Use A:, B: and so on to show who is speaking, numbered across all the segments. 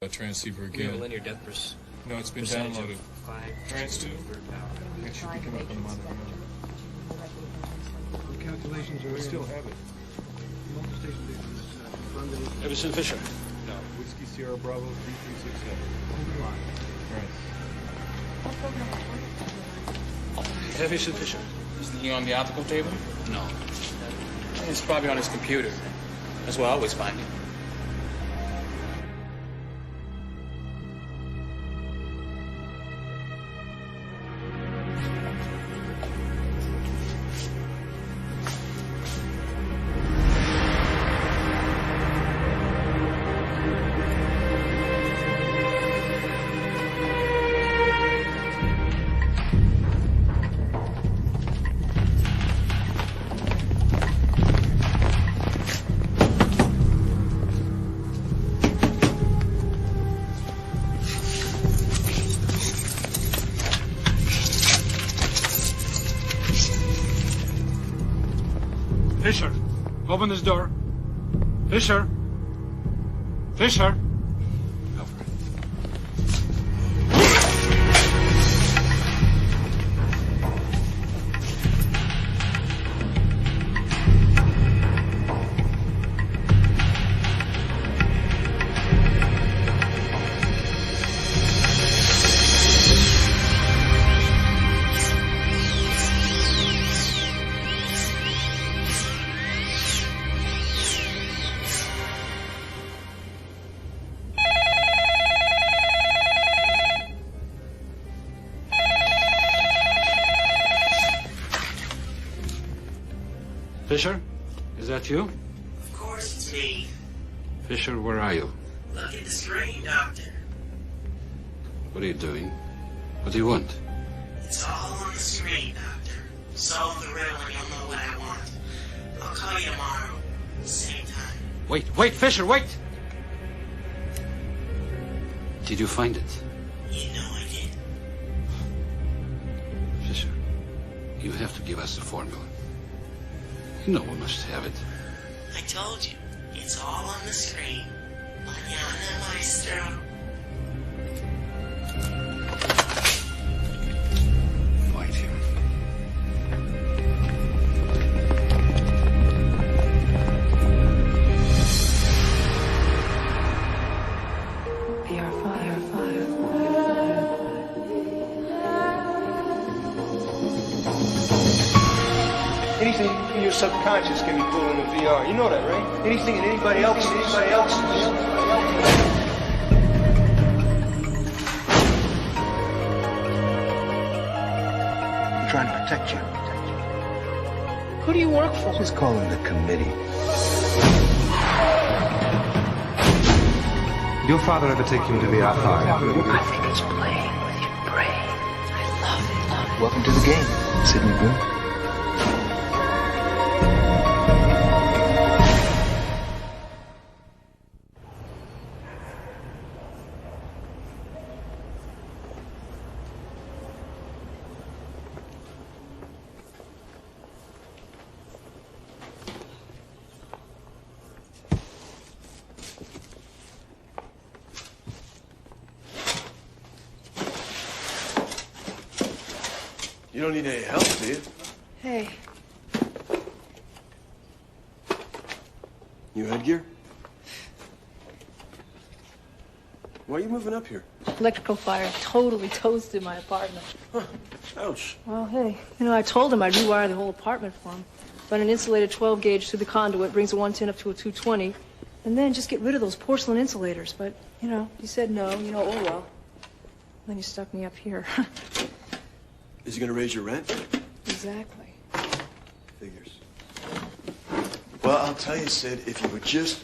A: A transceiver
B: We have
A: again.
B: a linear depth percentage.
A: No, it's been downloaded. Trans 2. It should be coming up on the monitor.
C: What calculations are
A: We still have it.
C: multi-station data is confirmed that it's
B: Everson Fisher.
A: No. Whiskey Sierra Bravo 3367. Right.
B: Everson Fisher.
D: Is he on the optical table?
B: No.
D: It's probably on his computer. That's where I always find him.
C: Fisher, open this door. Fisher. Fisher. Fisher, is that you?
E: Of course it's me.
C: Fisher, where are you?
E: Look at the screen, Doctor.
C: What are you doing? What do you want?
E: It's all on the screen, Doctor. Solve the riddle and you'll know what I want. I'll call you tomorrow. Same time.
C: Wait, Fisher, wait! Did you find it?
E: You know I did.
C: Fisher, you have to give us the formula. You know we must have it.
E: I told you. It's all on the screen. Mañana, maestro.
C: Find him.
F: Anything in your subconscious can be pulled into VR. You know that, right? Anything in anybody else. I'm trying to protect you.
G: Who do you work for?
F: Just call him the committee.
H: Your father ever take you to VR.5?
G: I think it's playing with your brain. I love it.
F: Welcome to the game, Sidney Boone.
I: You don't need any help, do you?
G: Hey,
I: New headgear? Why are you moving up here?
G: electrical fire totally toasted my apartment.
I: Huh. Ouch.
G: Well, hey, I told him I'd rewire the whole apartment for him. Run an insulated 12 gauge through the conduit, brings a 110 up to a 220, and then just get rid of those porcelain insulators. But, you said no, oh well. Then you stuck me up here.
I: Is he gonna raise your rent?
G: Exactly.
I: Figures. Well, I'll tell you, Sid, if you would just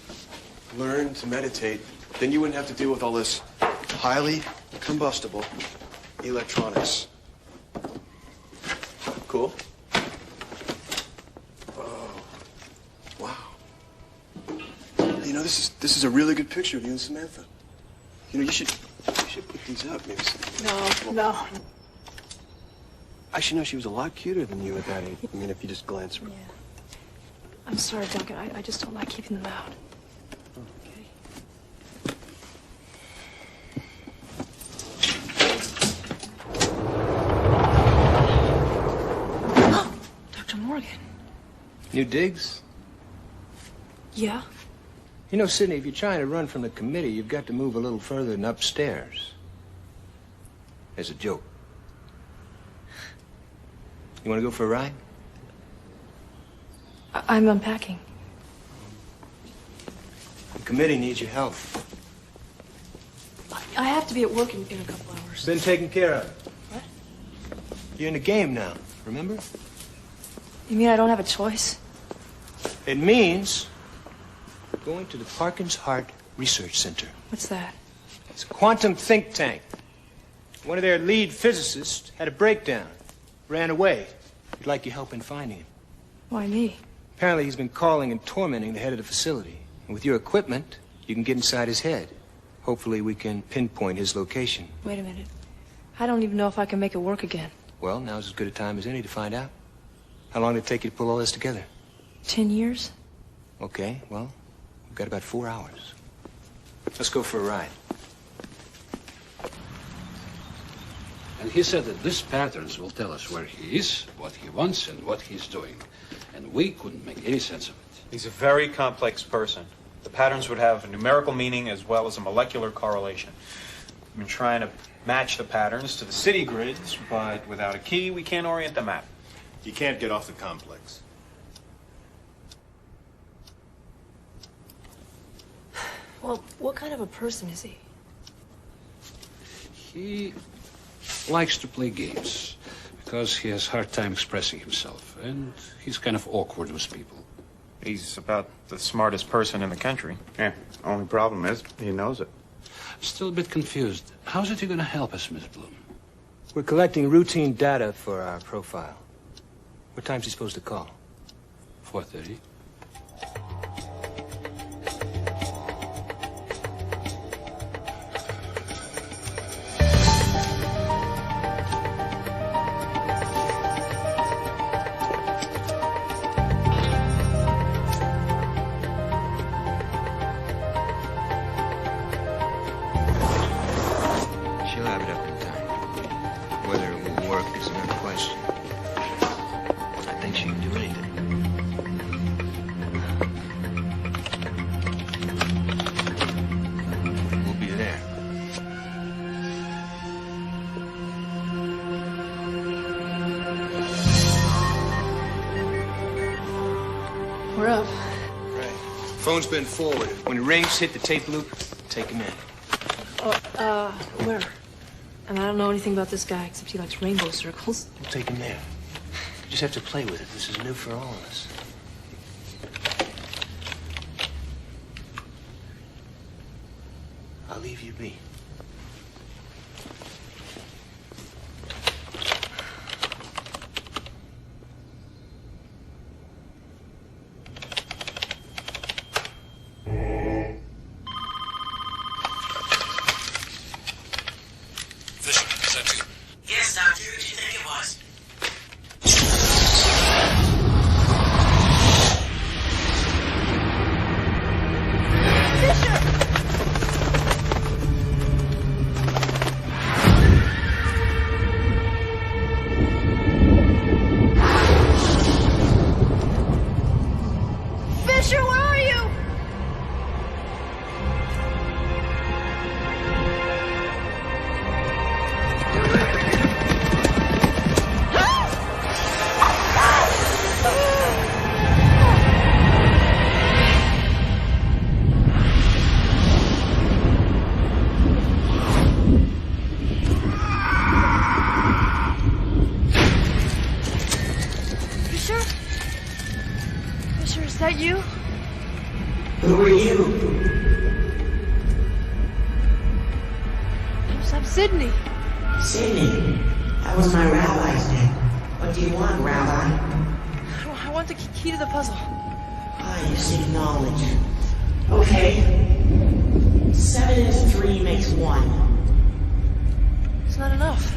I: learn to meditate, then you wouldn't have to deal with all this highly combustible electronics. Cool? Oh, wow. This is a really good picture of you and Samantha. You should put these up, maybe.
G: No.
I: Actually, no, she was a lot cuter than you at that age. I mean, if you just glance around.
G: Yeah. I'm sorry, Duncan. I just don't like keeping them out.
F: New digs?
G: Yeah?
F: You know, Sidney, if you're trying to run from the committee, you've got to move a little further than upstairs. As a joke. You want to go for a ride?
G: I'm unpacking.
F: The committee needs your help.
G: I have to be at work in a couple hours.
F: Been taken care of.
G: What?
F: You're in the game now, remember?
G: You mean I don't have a choice?
F: It means going to the Parkins Heart Research Center.
G: What's that?
F: It's a quantum think tank. One of their lead physicists had a breakdown, ran away. We'd like your help in finding him.
G: Why me?
F: Apparently he's been calling and tormenting the head of the facility. And with your equipment, you can get inside his head. Hopefully we can pinpoint his location.
G: Wait a minute. I don't even know if I can make it work again.
F: Well, now's as good a time as any to find out. How long did it take you to pull all this together?
G: 10 years?
F: Okay, well, we've got about 4 hours. Let's go for a ride.
C: And he said that these patterns will tell us where he is, what he wants, and what he's doing. And we couldn't make any sense of it.
B: He's a very complex person. The patterns would have a numerical meaning as well as a molecular correlation. I've been trying to match the patterns to the city grids, but without a key, we can't orient the map.
I: You can't get off the complex.
G: Well, what kind of a person is he?
C: He likes to play games because he has a hard time expressing himself, and he's kind of awkward with people.
B: He's about the smartest person in the country.
J: Yeah, only problem is he knows it.
C: Still a bit confused. How's it going to help us, Miss Bloom?
F: We're collecting routine data for our profile. What time's he supposed to call?
C: 4:30.
F: She'll have it up in time. Whether it will work is another question. I think she can do anything. We'll be there.
G: We're up.
F: Right. Phone's been forwarded. When it rings, hit the tape loop, take him in.
G: Where? And I don't know anything about this guy, except he likes rainbow circles.
F: We'll take him there. You just have to play with it. This is new for all of us. I'll leave you be.
C: Fisher, is that you?
E: Yes, Doctor. Who do you think it was?
G: Fisher, where are you? Fisher? Fisher, is that you?
E: Who are you?
G: I'm Sydney.
E: Sydney. That was my rabbi's name. What do you want, Rabbi?
G: I want the key to the puzzle.
E: Ah, you seek knowledge. Okay. 7 and 3 makes 1.
G: It's not enough.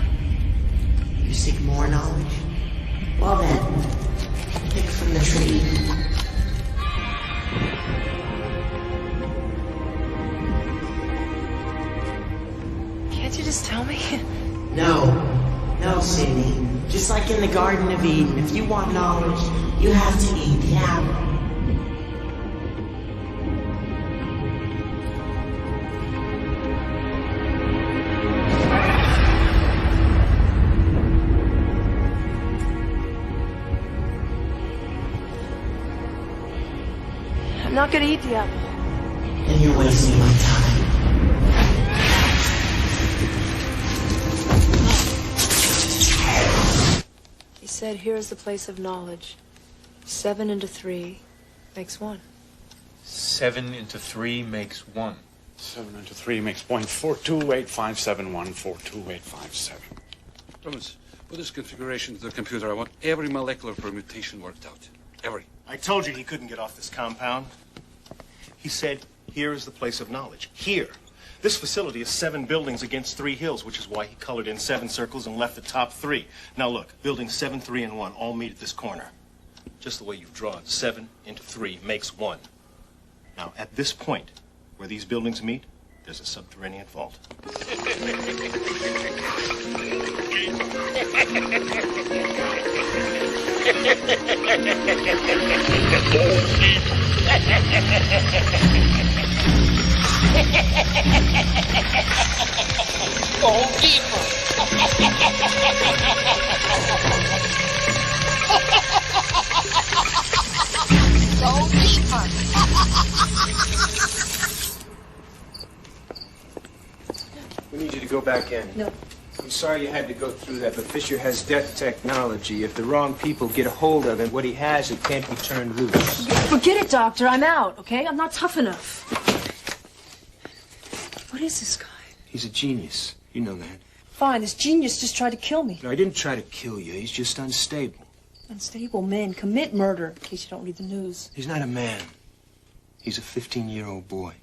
E: You seek more knowledge? Well then, pick from the tree.
G: Can't you just tell me?
E: No, Sydney. Just like in the Garden of Eden, if you want knowledge, you have to eat the apple.
G: I'm not gonna eat the apple.
E: And you're wasting my time.
G: He said, here's the place of knowledge. 7 into 3 makes 1.
B: 7 into 3 makes 1.
K: 7 into 3 makes 0.428571, 42857.
C: Thomas, with this configuration of the computer, I want every molecular permutation worked out. Every.
L: I told you he couldn't get off this compound. He said, here is the place of knowledge. Here. This facility is 7 buildings against 3 hills, which is why he colored in 7 circles and left the top 3. Now look, buildings 7, 3, and 1 all meet at this corner. Just the way you've drawn. 7 into 3 makes 1. Now, at this point, where these buildings meet, there's a subterranean vault.
F: We need you to go back in.
G: No.
F: I'm sorry you had to go through that, but Fisher has death technology. If the wrong people get a hold of him, what he has, it can't be turned loose.
G: Forget it, Doctor. I'm out, okay? I'm not tough enough. What is this guy?
F: He's a genius. You know that.
G: Fine, this genius just tried to kill me.
F: No, I didn't try to kill you. He's just unstable.
G: Unstable men commit murder, in case you don't read the news.
F: He's not a man. He's a 15-year-old boy.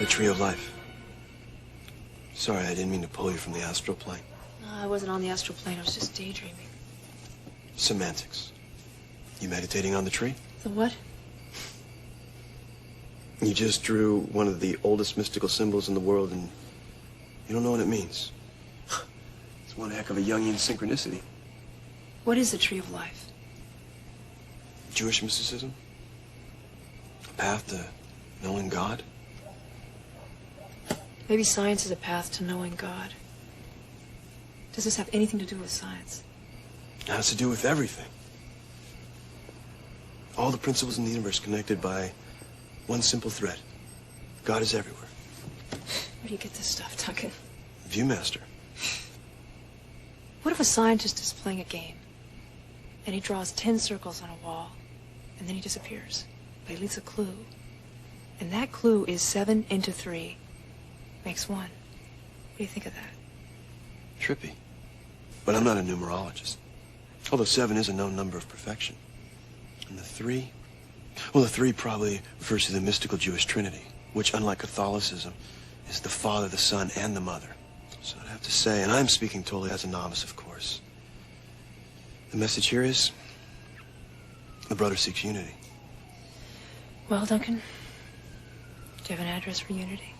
I: Tree of life. Sorry, I didn't mean to pull you from the astral plane.
G: No, I wasn't on the astral plane. I was just daydreaming.
I: Semantics. You meditating on the tree?
G: The what?
I: You just drew one of the oldest mystical symbols in the world, and you don't know what it means. It's one heck of a Jungian synchronicity.
G: What is the tree of life?
I: Jewish mysticism? A path to knowing God?
G: Maybe science is a path to knowing God. Does this have anything to do with science?
I: It has to do with everything. All the principles in the universe connected by one simple thread. God is everywhere.
G: Where do you get this stuff, Duncan?
I: Viewmaster.
G: What if a scientist is playing a game, and he draws 10 circles on a wall, and then he disappears, but he leaves a clue, and that clue is 7 into 3 makes 1. What do you think of that?
I: Trippy. But I'm not a numerologist. Although 7 is a known number of perfection. And the 3? Well, the 3 probably refers to the mystical Jewish Trinity, which, unlike Catholicism, is the Father, the Son, and the Mother. So I'd have to say, and I'm speaking totally as a novice, of course, the message here is, the brother seeks unity.
G: Well, Duncan, do you have an address for unity?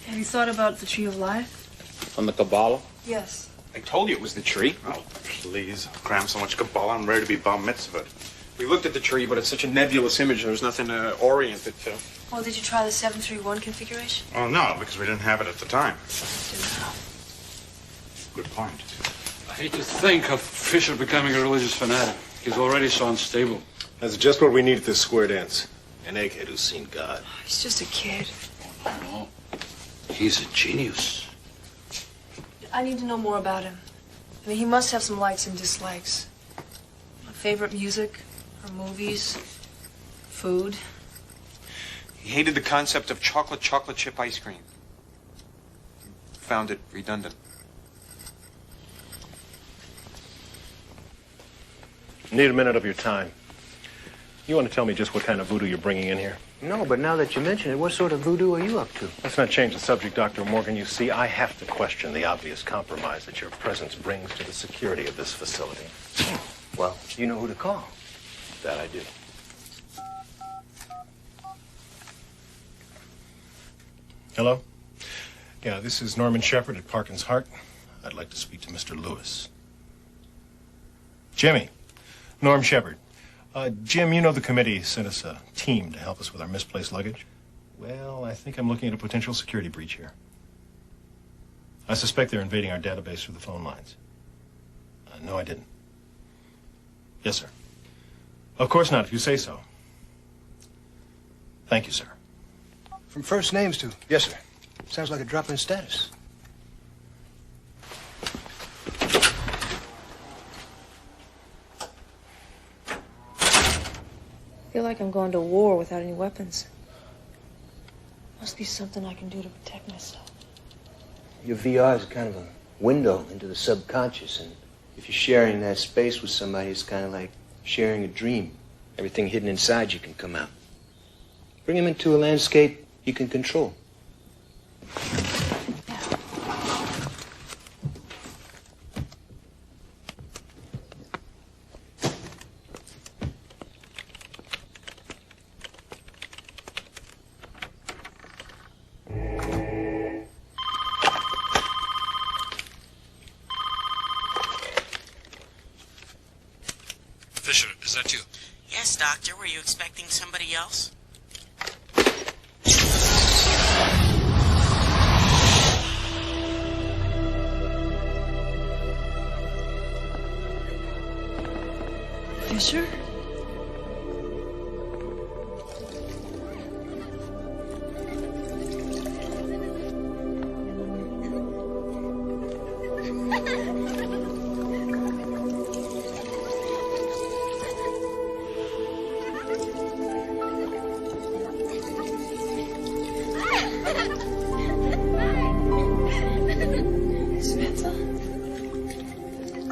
G: Have you thought about the tree of life?
K: From the Kabbalah?
G: Yes.
B: I told you it was the tree.
K: Oh, please. I've crammed so much Kabbalah, I'm ready to be bar mitzvahed.
B: We looked at the tree, but it's such a nebulous image, there was nothing to orient it to.
G: Well, did you try the 731 configuration?
K: Oh, no, because we didn't have it at the time. Good point.
C: I hate to think of Fisher becoming a religious fanatic. He's already so unstable.
L: That's just what we need at this square dance. An egghead who's seen God.
G: He's just a kid.
C: No. He's a genius.
G: I need to know more about him. I mean, he must have some likes and dislikes. Favorite music, or movies, food.
B: He hated the concept of chocolate chip ice cream. Found it redundant.
L: Need a minute of your time. You want to tell me just what kind of voodoo you're bringing in here?
F: No, but now that you mention it, what sort of voodoo are you up to?
L: Let's not change the subject, Dr. Morgan. You see, I have to question the obvious compromise that your presence brings to the security of this facility.
F: Well, you know who to call.
L: That I do. Hello? Yeah, this is Norman Shepard at Parkins Hart. I'd like to speak to Mr. Lewis. Jimmy. Norm Shepard. Jim, you know the committee sent us a team to help us with our misplaced luggage? Well, I think I'm looking at a potential security breach here. I suspect they're invading our database through the phone lines. No, I didn't. Yes, sir. Of course not, if you say so. Thank you, sir.
F: From first names to... Yes, sir. Sounds like a drop in status.
G: I feel like I'm going to war without any weapons. Must be something I can do to protect myself.
F: Your VR is kind of a window into the subconscious, and if you're sharing that space with somebody, it's kind of like sharing a dream. Everything hidden inside you can come out. Bring him into a landscape you can control.
M: Fisher, is that you?
E: Yes, Doctor. Were you expecting somebody else?
G: Fisher?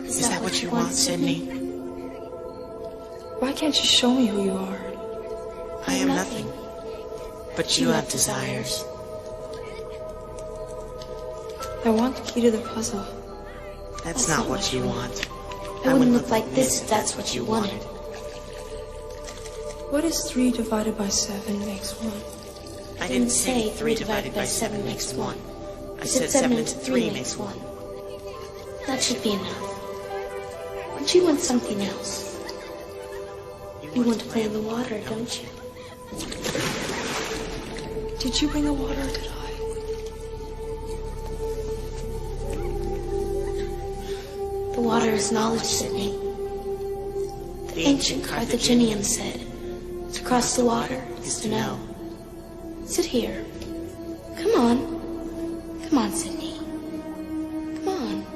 E: Is that what you want, Sydney?
G: Why can't you show me who you are?
E: I am nothing. But you have desires.
G: I want the key to the puzzle.
E: That's not what you want.
N: I wouldn't look like this if that's what you wanted.
G: What is 3 divided by 7 makes 1?
E: I didn't say 3 divided by 7 makes 1. I said 7 into 3 makes 1.
N: That should be enough. But you want something else. You want to play in the water, don't you?
G: Did you bring the water or did I?
N: The water is knowledge, Sydney. The ancient Carthaginians said, to cross the water is to know. Sit here. Come on. Come on, Sydney. Come on.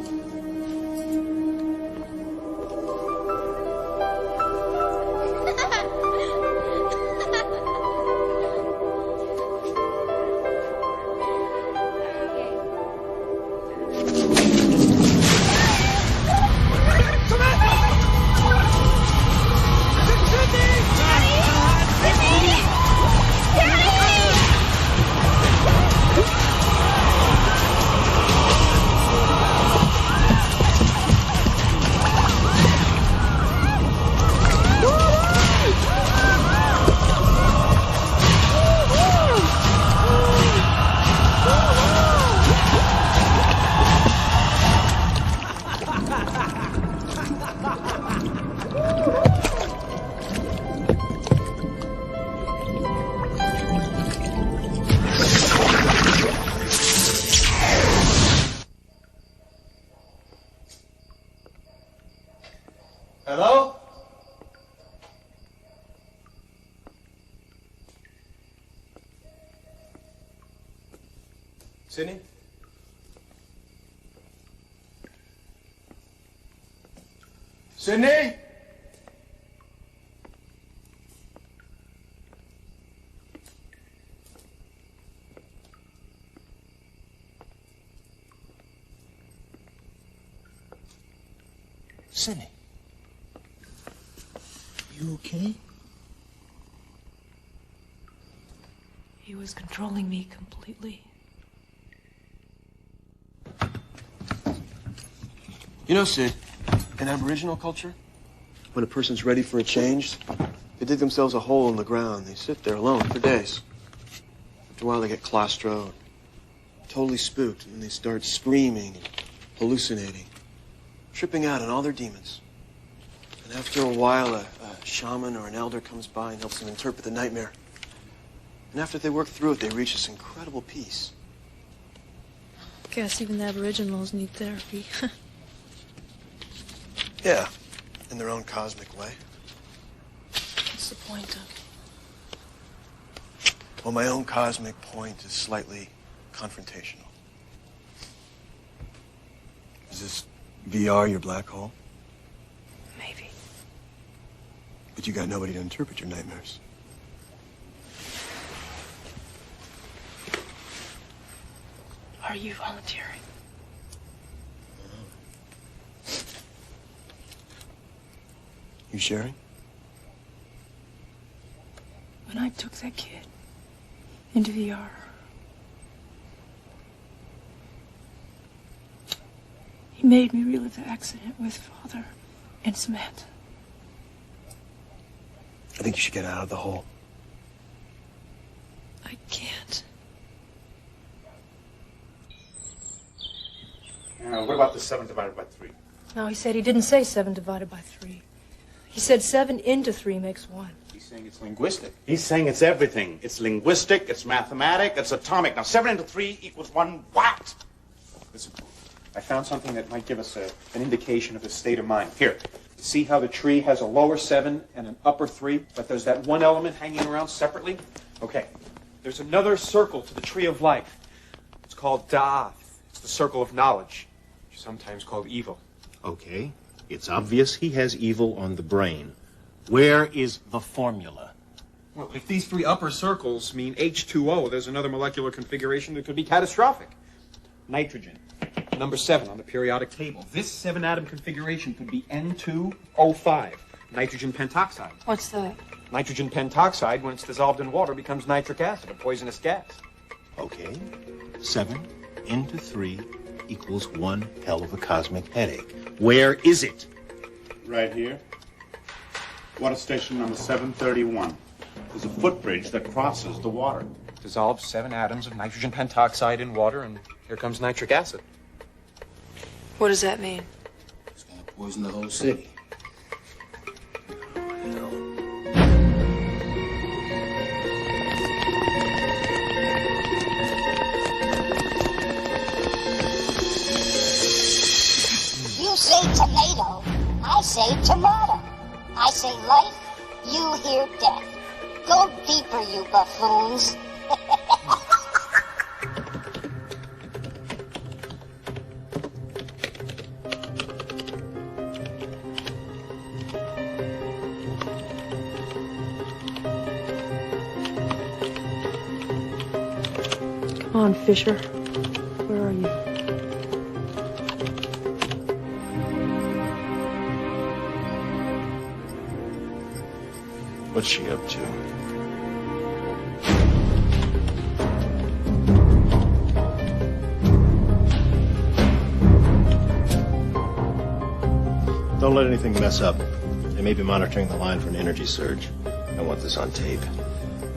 F: Hello? Sydney? Sydney? Sydney. You okay?
G: He was controlling me completely.
I: You know, Sid, in Aboriginal culture, when a person's ready for a change, they dig themselves a hole in the ground. They sit there alone for days. After a while, they get claustro, totally spooked, and they start screaming and hallucinating, tripping out on all their demons. And after a while, a shaman or an elder comes by and helps them interpret the nightmare. And after they work through it, they reach this incredible peace.
G: Guess even the Aboriginals need therapy.
I: Yeah, in their own cosmic way.
G: What's the point of?
I: Well, my own cosmic point is slightly confrontational. Is this VR your black hole?
G: Maybe.
I: But you got nobody to interpret your nightmares.
G: Are you volunteering?
I: You sharing?
G: When I took that kid into VR, he made me relive the accident with Father and Samantha.
I: I think you should get out of the hole.
G: I can't.
K: What about the 7 divided by 3?
G: No, he said he didn't say 7 divided by 3. He said 7 into 3 makes 1.
K: He's saying it's linguistic. He's saying it's everything. It's linguistic, it's mathematic, it's atomic. Now, 7 into 3 equals 1 what?
B: Listen, I found something that might give us an indication of his state of mind. Here, see how the tree has a lower 7 and an upper 3, but there's that one element hanging around separately? Okay, there's another circle to the tree of life. It's called Da'ath. It's the circle of knowledge, sometimes called evil.
O: Okay, it's obvious he has evil on the brain. Where is the formula?
B: Well, if these 3 upper circles mean H2O, there's another molecular configuration that could be catastrophic. Nitrogen, number 7 on the periodic table. This 7-atom configuration could be N2O5, nitrogen pentoxide.
G: What's that?
B: Nitrogen pentoxide, when it's dissolved in water, becomes nitric acid, a poisonous gas.
O: Okay, 7 into 3 equals one hell of a cosmic headache. Where is it?
K: Right here. Water station number 731. There's a footbridge that crosses the water.
B: Dissolve 7 atoms of nitrogen pentoxide in water, and here comes nitric acid.
G: What does that mean?
O: It's going to poison the whole city.
P: You say tomato, I say tomato. I say life, you hear death. Go deeper, you buffoons.
G: Come on, Fisher. Where are you?
O: What's she up to?
Q: Don't let anything mess up. They may be monitoring the line for an energy surge. I want this on tape.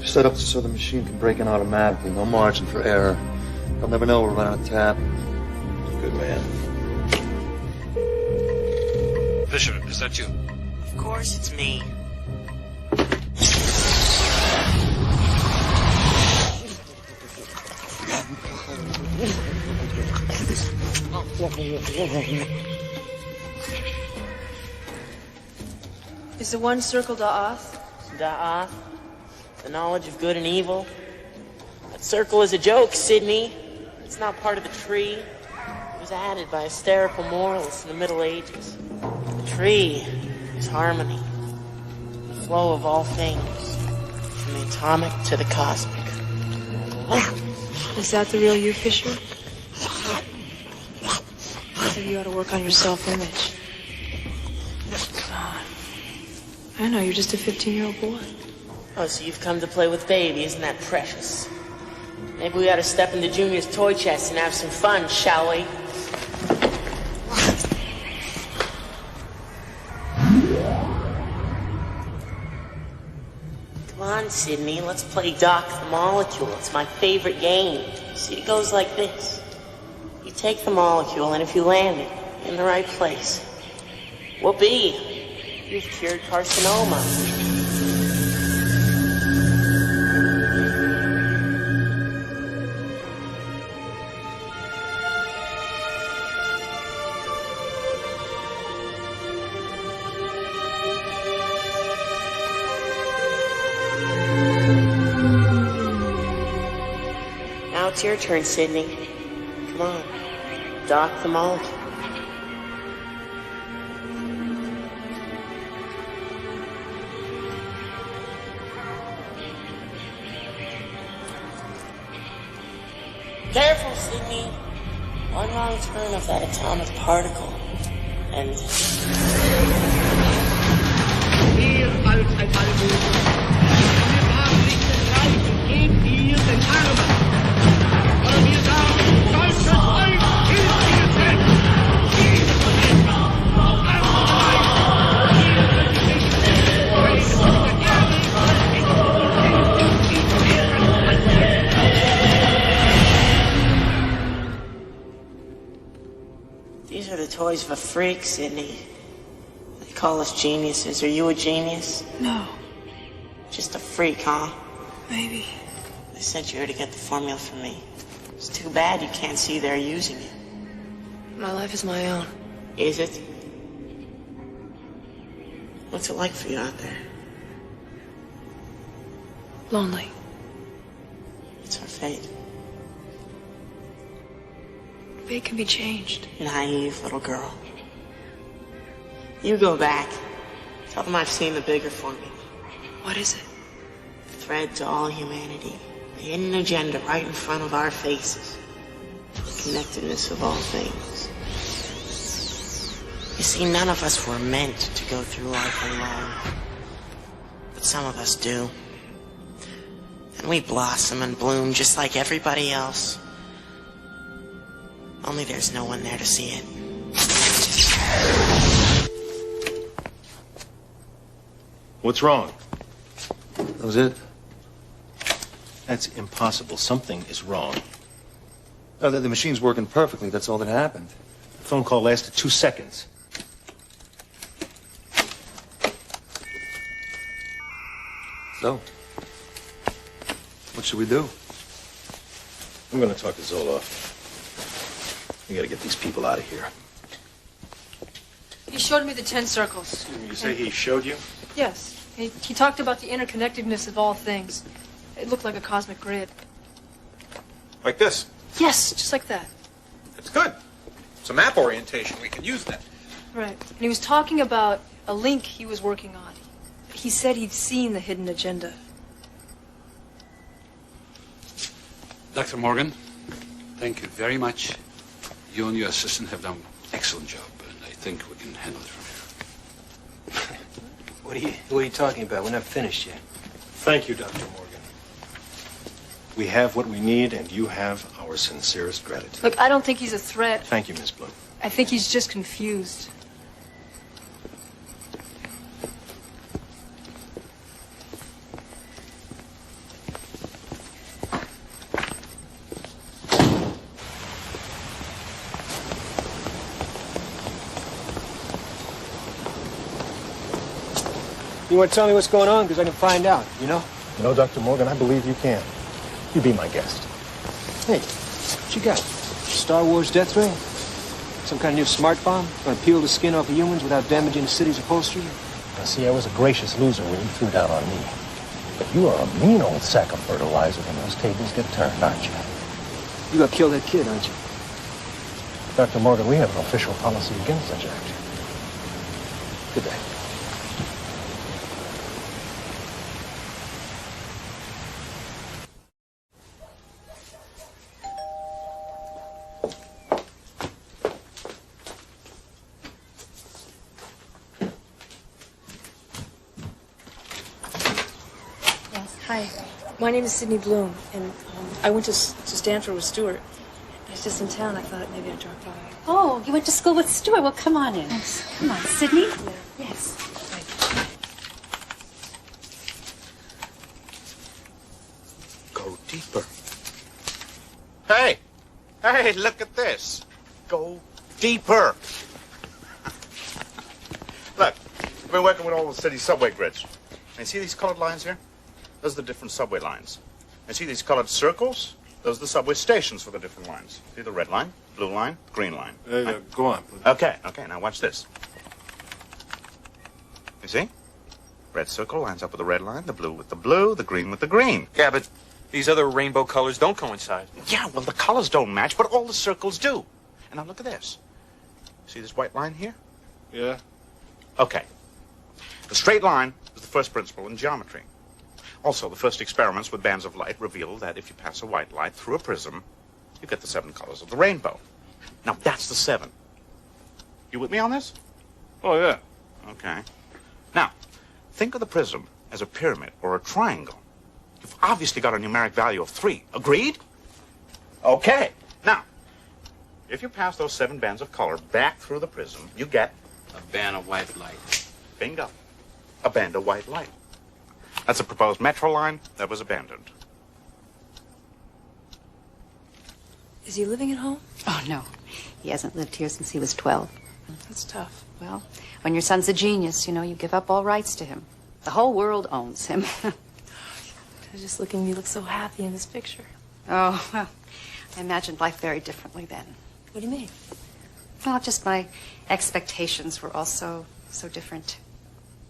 F: Set up so the machine can break in automatically. No margin for error. They'll never know we're running a tap.
Q: Good man.
M: Fisher, is that you?
E: Of course it's me.
G: Is the one circle Da'ath?
E: Da'ath, the knowledge of good and evil. That circle is a joke, Sydney. It's not part of the tree. It was added by hysterical moralists in the Middle Ages. The tree is harmony, the flow of all things, from the atomic to the cosmic.
G: Is that the real you, Fisher? Maybe you ought to work on your self-image. I know, you're just a 15-year-old boy.
E: Oh, so you've come to play with baby, isn't that precious? Maybe we ought to step into Junior's toy chest and have some fun, shall we? Come on, Sydney, let's play Doc the Molecule. It's my favorite game. See, it goes like this. You take the molecule, and if you land it in the right place, whoopee, you've cured carcinoma. Now it's your turn, Sydney. Come on, Doc the Molecule. Careful, Sydney. One wrong turn of that atomic particle, and... These are the toys of a freak, Sydney. They call us geniuses. Are you a genius?
G: No.
E: Just a freak, huh?
G: Maybe.
E: They sent you here to get the formula from me. It's too bad you can't see they're using it.
G: My life is my own.
E: Is it? What's it like for you out there?
G: Lonely.
E: It's our fate.
G: Fate can be changed.
E: Naive little girl. You go back. Tell them I've seen the bigger formula.
G: What is it?
E: Thread to all humanity. The hidden agenda right in front of our faces. The connectedness of all things. You see, none of us were meant to go through life alone. But some of us do. And we blossom and bloom just like everybody else. Only there's no one there to see it.
L: What's wrong?
O: That was it?
L: That's impossible. Something is wrong.
O: Oh, the machine's working perfectly. That's all that happened.
L: The phone call lasted 2 seconds.
O: So, what should we do?
L: I'm going to talk to Zoloff. We got to get these people out of here.
G: He showed me the 10 circles.
L: You say he showed you?
G: Yes. He talked about the interconnectedness of all things. It looked like a cosmic grid.
B: Like this?
G: Yes, just like that.
B: That's good. It's a map orientation. We can use that.
G: Right. And he was talking about a link he was working on. He said he'd seen the hidden agenda.
C: Dr. Morgan, thank you very much. You and your assistant have done an excellent job, and I think we can handle it from here.
F: What are you talking about? We're not finished yet.
L: Thank you, Dr. Morgan. We have what we need, and you have our sincerest gratitude.
G: Look, I don't think he's a threat.
L: Thank you, Miss Bloom.
G: I think he's just confused.
F: You want to tell me what's going on? Because I can find out, you know?
L: You know, Dr. Morgan, I believe you can. You be my guest.
F: Hey, what you got? Star Wars death ray? Some kind of new smart bomb? Gonna peel the skin off of humans without damaging the city's upholstery?
L: Now, see, I was a gracious loser when you threw down on me. But you are a mean old sack of fertilizer when those tables get turned, aren't you?
F: You gotta kill that kid, aren't you?
L: Dr. Morgan, we have an official policy against such action. Good day.
G: Hi, my name is Sydney Bloom, and I went to Stanford with Stuart. He's just in town. I thought maybe I'd drop by.
R: Oh, you went to school with Stuart. Well, come on in. Come on, Sydney.
G: Yeah.
R: Yes.
K: Go deeper. Hey! Hey, look at this. Go deeper. Look, I've been working with all the city's subway grids. And you see these colored lines here? Those are the different subway lines. And see these colored circles? Those are the subway stations for the different lines. See the red line, blue line, green line.
Q: Go on.
K: Okay, now watch this. You see? Red circle lines up with the red line, the blue with the blue, the green with the green.
B: Yeah, but these other rainbow colors don't coincide.
K: Yeah, well, the colors don't match, but all the circles do. And now look at this. See this white line here?
Q: Yeah.
K: Okay. The straight line is the first principle in geometry. Also, the first experiments with bands of light reveal that if you pass a white light through a prism, you get the 7 colors of the rainbow. Now, that's the 7. You with me on this?
Q: Oh, yeah.
K: Okay. Now, think of the prism as a pyramid or a triangle. You've obviously got a numeric value of 3. Agreed? Okay. Now, if you pass those 7 bands of color back through the prism, you get
D: A band of white light.
K: Bingo. A band of white light. That's a proposed metro line that was abandoned.
G: Is he living at home?
R: Oh, no. He hasn't lived here since he was 12.
G: That's tough.
R: Well, when your son's a genius, you give up all rights to him. The whole world owns him.
G: I was just looking, you look so happy in this picture.
R: Oh, well, I imagined life very differently then.
G: What do you mean?
R: Well, just my expectations were all so different.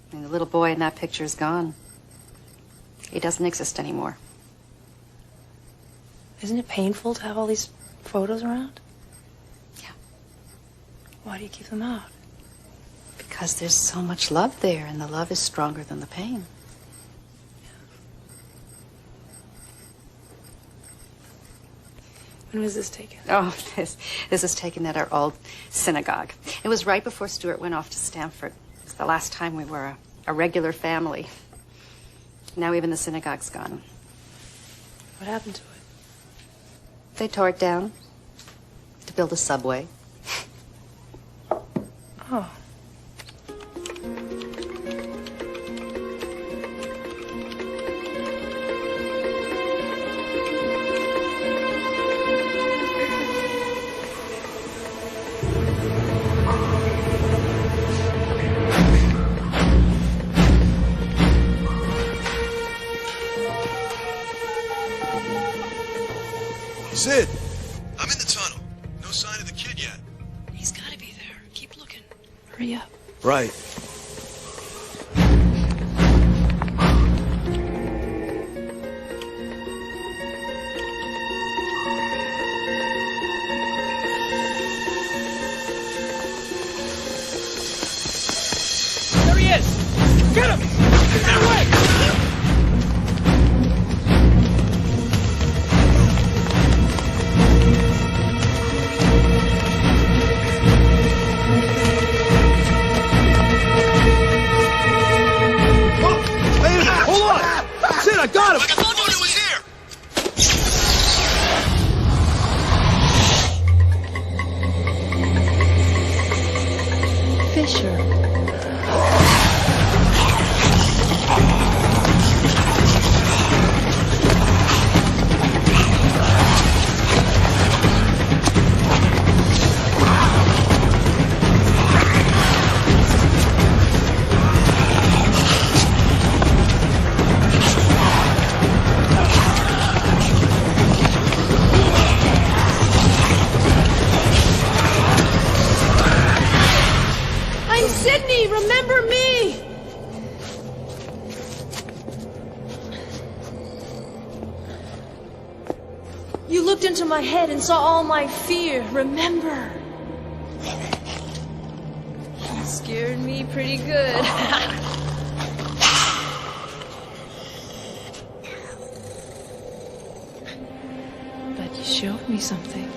R: I mean, the little boy in that picture is gone. He doesn't exist anymore.
G: Isn't it painful to have all these photos around?
R: Yeah.
G: Why do you keep them out?
R: Because there's so much love there, and the love is stronger than the pain.
G: When was this taken?
R: Oh, this is taken at our old synagogue. It was right before Stuart went off to Stanford. It was the last time we were a regular family. Now even the synagogue's gone.
G: What happened to it?
R: They tore it down to build a subway.
G: Oh.
I: Sid! I'm in the tunnel. No sign of the kid yet.
G: He's gotta be there. Keep looking. Hurry up.
I: Right.
S: There he is! Get him! Get away!
I: I got him! Like I told you he was here!
G: Fisher. Sydney, remember me! You looked into my head and saw all my fear. Remember? You scared me pretty good. But you showed me something.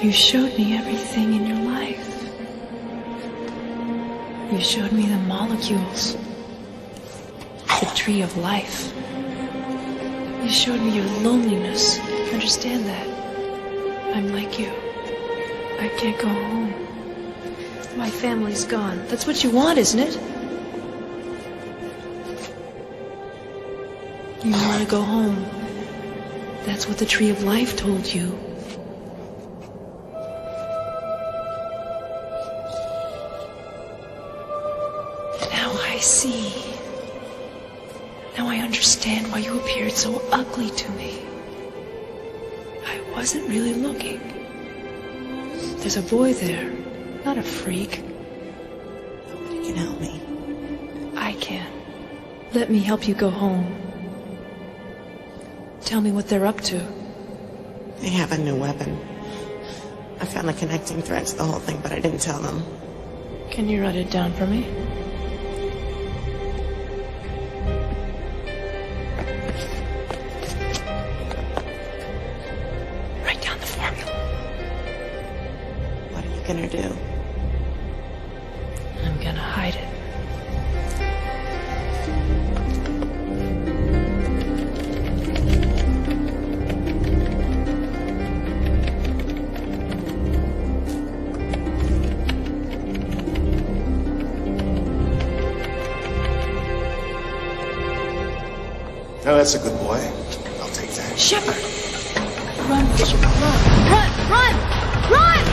G: You showed me everything in your life. You showed me the molecules the tree of life. You showed me your loneliness. I understand that. I'm like you. I can't go home. My family's gone. That's what you want, isn't it? You want to go home. That's what the tree of life told you. Now I see. Now I understand why you appeared so ugly to me. I wasn't really looking. There's a boy there, not a freak.
E: Nobody can help me.
G: I can. Let me help you go home. Tell me what they're up to.
E: They have a new weapon. I found the connecting thread to the whole thing, but I didn't tell them.
G: Can you write it down for me? Write down the formula.
E: What are you gonna do?
G: I'm gonna hide it.
I: Now that's a good boy. I'll take that.
G: Shepard! Run, Fisher, run! Run! Run! Run!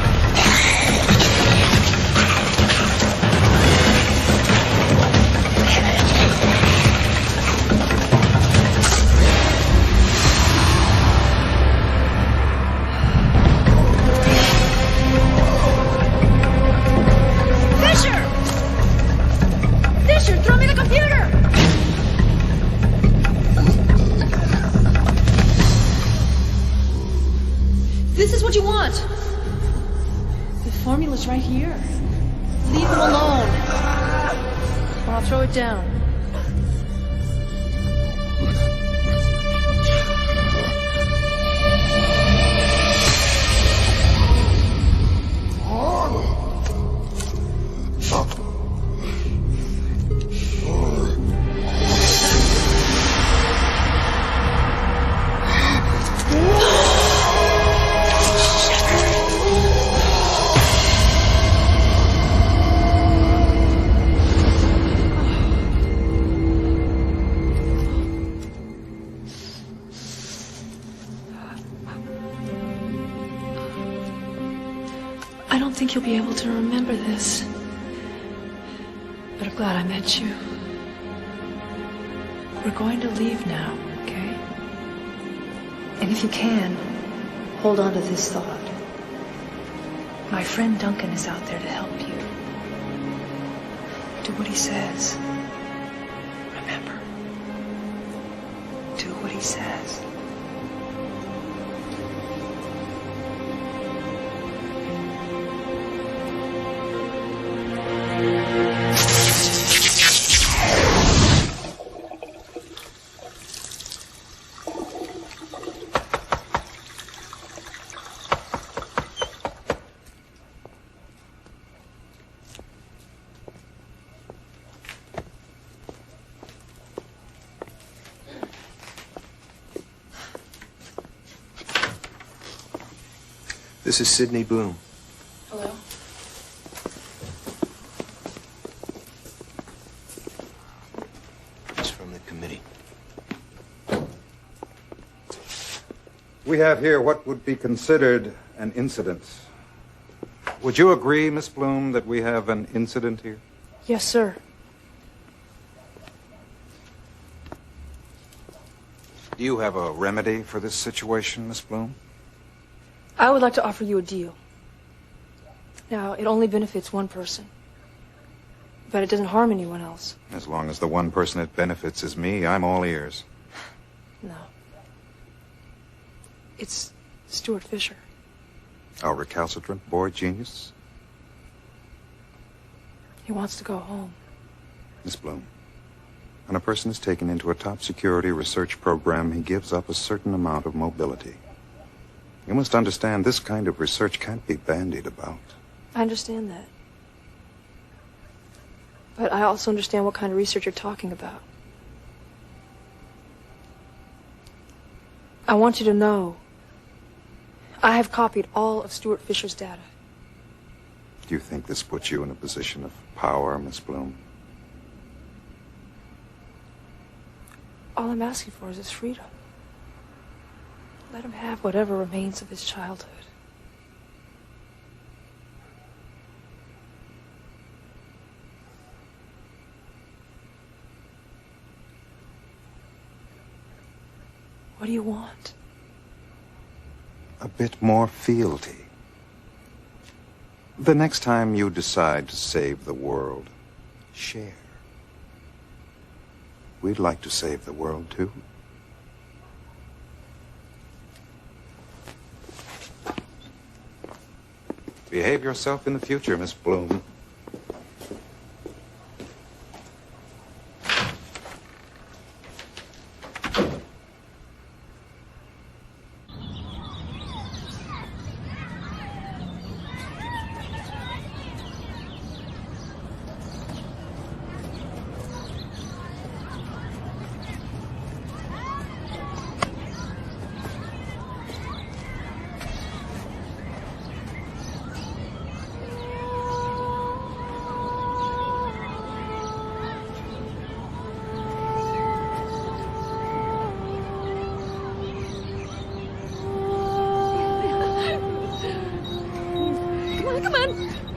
G: Fisher! Fisher, throw me the computer! This is what you want. The formula's right here. Leave them alone. Or I'll throw it down. I don't think you'll be able to remember this. But I'm glad I met you. We're going to leave now, okay? And if you can, hold on to this thought. My friend Duncan is out there to help you. Do what he says. Remember. Do what he says.
F: This is Sidney Boom.
G: Hello?
F: It's from the committee.
J: We have here what would be considered an incident. Would you agree, Miss Bloom, that we have an incident here?
G: Yes, sir.
J: Do you have a remedy for this situation, Miss Bloom?
G: I would like to offer you a deal. Now, it only benefits one person. But it doesn't harm anyone else.
J: As long as the one person it benefits is me, I'm all ears.
G: No. It's Stuart Fisher.
J: Our recalcitrant boy genius?
G: He wants to go home.
J: Miss Bloom, when a person is taken into a top security research program, he gives up a certain amount of mobility. You must understand this kind of research can't be bandied about.
G: I understand that. But I also understand what kind of research you're talking about. I want you to know, I have copied all of Stuart Fisher's data.
J: Do you think this puts you in a position of power, Miss Bloom?
G: All I'm asking for is his freedom. Let him have whatever remains of his childhood. What do you want?
J: A bit more fealty. The next time you decide to save the world, share. We'd like to save the world, too. Behave yourself in the future, Miss Bloom.
G: Come on.